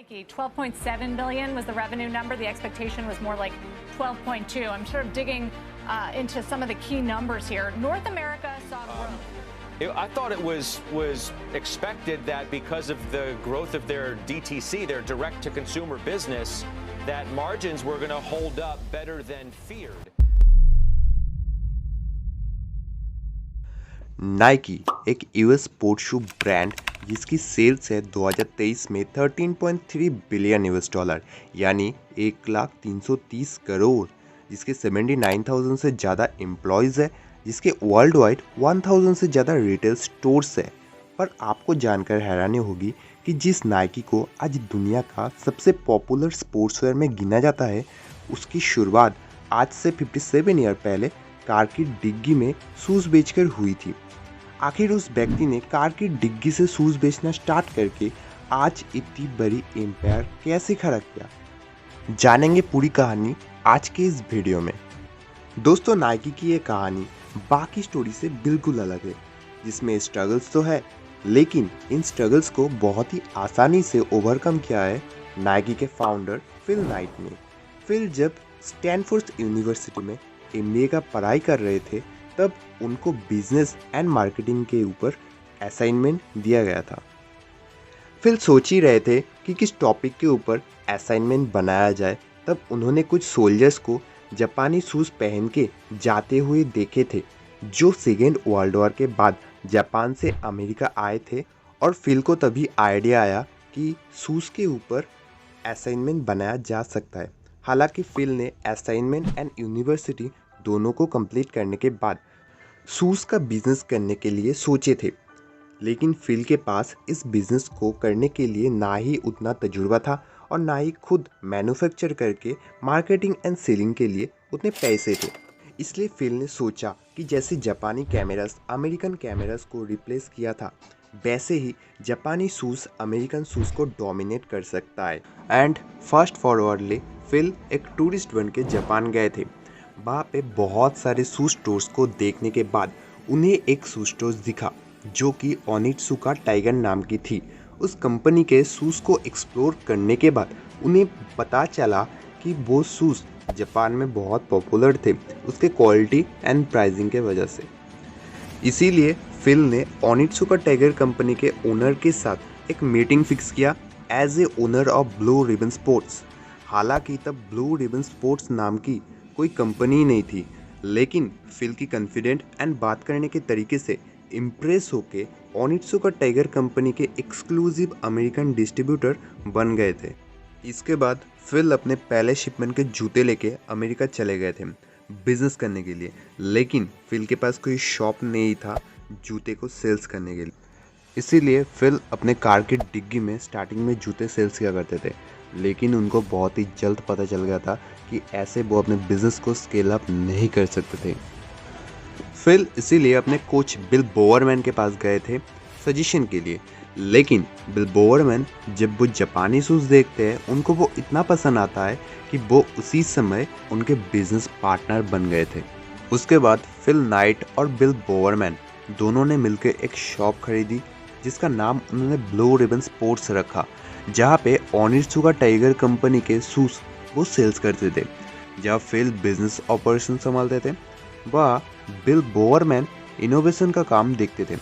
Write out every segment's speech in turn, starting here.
Nike, 12.7 billion was the revenue number. The expectation was more like 12.2. I'm sort of digging into some of the key numbers here. North America saw growth. I thought it was expected that because of the growth of their DTC, their direct-to-consumer business, that margins were going to hold up better than feared. Nike एक US sports shoe brand जिसकी sales है 2023 में 13.3 billion US dollar यानी 1,330 करोड़, जिसके 79,000 से ज़्यादा employees है, जिसके वर्ल्ड वाइड 1,000 से ज़्यादा रिटेल स्टोर्स है। पर आपको जानकर हैरानी होगी कि जिस नाइकी को आज दुनिया का सबसे पॉपुलर स्पोर्ट्सवेयर में गिना जाता है, उसकी शुरुआत आज से 57 ईयर पहले कार की डिग्गी में शूज़ बेचकर हुई थी। आखिर उस व्यक्ति ने कार की डिग्गी से शूज़ बेचना स्टार्ट करके आज इतनी बड़ी एम्पायर कैसे खड़ा किया, जानेंगे पूरी कहानी आज के इस वीडियो में। दोस्तों, नाइकी की ये कहानी बाकी स्टोरी से बिल्कुल अलग है, जिसमें स्ट्रगल्स तो है, लेकिन इन स्ट्रगल्स को बहुत ही आसानी से ओवरकम किया है नाइकी के फाउंडर फिल नाइट ने। फिल जब स्टैनफोर्ड यूनिवर्सिटी में एमबीए का पढ़ाई कर रहे थे, तब उनको बिजनेस एंड मार्केटिंग के ऊपर असाइनमेंट दिया गया था। फिल सोच ही रहे थे कि किस टॉपिक के ऊपर असाइनमेंट बनाया जाए, तब उन्होंने कुछ सोल्जर्स को जापानी शूज़ पहन के जाते हुए देखे थे, जो सेकेंड वर्ल्ड वॉर के बाद जापान से अमेरिका आए थे। और फिल को तभी आइडिया आया कि शूज़ के ऊपर असाइनमेंट बनाया जा सकता है। हालांकि फिल ने असाइनमेंट एंड यूनिवर्सिटी दोनों को कंप्लीट करने के बाद शूज़ का बिजनेस करने के लिए सोचे थे, लेकिन फिल के पास इस बिजनेस को करने के लिए ना ही उतना तजुर्बा था और ना ही खुद मैन्युफैक्चर करके मार्केटिंग एंड सेलिंग के लिए उतने पैसे थे। इसलिए फिल ने सोचा कि जैसे जापानी कैमरास अमेरिकन कैमरास को रिप्लेस किया था, वैसे ही जापानी शूज़ अमेरिकन शूज़ को डोमिनेट कर सकता है। एंड फास्ट फॉरवर्डली फिल एक टूरिस्ट बन के जापान गए थे। वहाँ पे बहुत सारे शू स्टोर्स को देखने के बाद उन्हें एक शू स्टोर दिखा जो कि ओनित्सुका टाइगर नाम की थी। उस कंपनी के शूज़ को एक्सप्लोर करने के बाद उन्हें पता चला कि वो शूज़ जापान में बहुत पॉपुलर थे, उसके क्वालिटी एंड प्राइसिंग के वजह से। इसीलिए फिल ने ओनित्सुका टाइगर कंपनी के ओनर के साथ एक मीटिंग फिक्स किया as a owner of blue ribbon sports. हालांकि तब ब्लू रिबन स्पोर्ट्स नाम की कोई कंपनी नहीं थी, लेकिन फिल की कॉन्फिडेंट एंड बात करने के तरीके से इम्प्रेस होके ओनित्सुका टाइगर कंपनी के एक्सक्लूसिव अमेरिकन डिस्ट्रीब्यूटर बन गए थे। इसके बाद फिल अपने पहले शिपमेंट के जूते लेके अमेरिका चले गए थे बिजनेस करने के लिए, लेकिन फिल के पास कोई शॉप नहीं था जूते को सेल्स करने के लिए। इसीलिए फिल अपने कार की डिग्गी में स्टार्टिंग में जूते सेल्स किया करते थे, लेकिन उनको बहुत ही जल्द पता चल गया था कि ऐसे वो अपने बिजनेस को स्केल अप नहीं कर सकते थे। फिल इसीलिए अपने कोच बिल बोवरमैन के पास गए थे सजेशन के लिए, लेकिन बिल बोवरमैन जब वो जापानी शूज़ देखते हैं, उनको वो इतना पसंद आता है कि वो उसी समय उनके बिजनेस पार्टनर बन गए थे। उसके बाद फिल नाइट और बिल बोवरमैन दोनों ने मिलकर एक शॉप खरीदी जिसका नाम उन्होंने ब्लू रिबन स्पोर्ट्स रखा, जहाँ पे ओनित्सुका टाइगर कंपनी के शूज़ वो सेल्स करते थे। जहाँ फिल बिजनेस ऑपरेशन संभालते थे, वह बिल बोवरमैन इनोवेशन का काम देखते थे,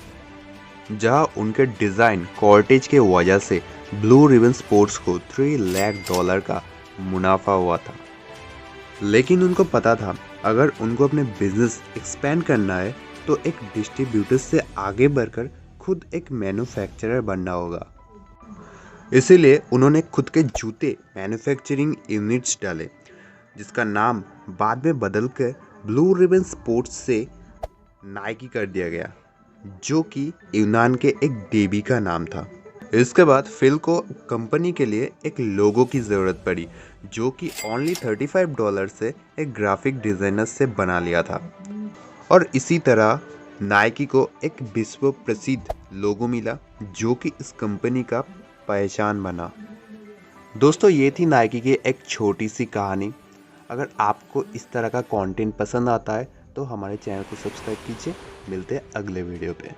जहाँ उनके डिज़ाइन कॉर्टेज के वजह से ब्लू रिबन स्पोर्ट्स को $3 लाख का मुनाफा हुआ था। लेकिन उनको पता था अगर उनको अपने बिजनेस एक्सपेंड करना है तो एक डिस्ट्रीब्यूटर से आगे बढ़कर खुद एक मैन्युफैक्चरर बनना होगा। इसीलिए उन्होंने खुद के जूते मैन्युफैक्चरिंग यूनिट्स डाले, जिसका नाम बाद में बदलकर ब्लू रिबन स्पोर्ट्स से नाइकी कर दिया गया, जो कि यूनान के एक देवी का नाम था। इसके बाद फिल को कंपनी के लिए एक लोगो की ज़रूरत पड़ी, जो कि ओनली $35 से एक ग्राफिक डिज़ाइनर से बना लिया था। और इसी तरह नाइकी को एक विश्व प्रसिद्ध लोगो मिला, जो कि इस कंपनी का पहचान बना। दोस्तों, ये थी नाइकी की एक छोटी सी कहानी। अगर आपको इस तरह का कंटेंट पसंद आता है तो हमारे चैनल को सब्सक्राइब कीजिए। मिलते हैं अगले वीडियो पे।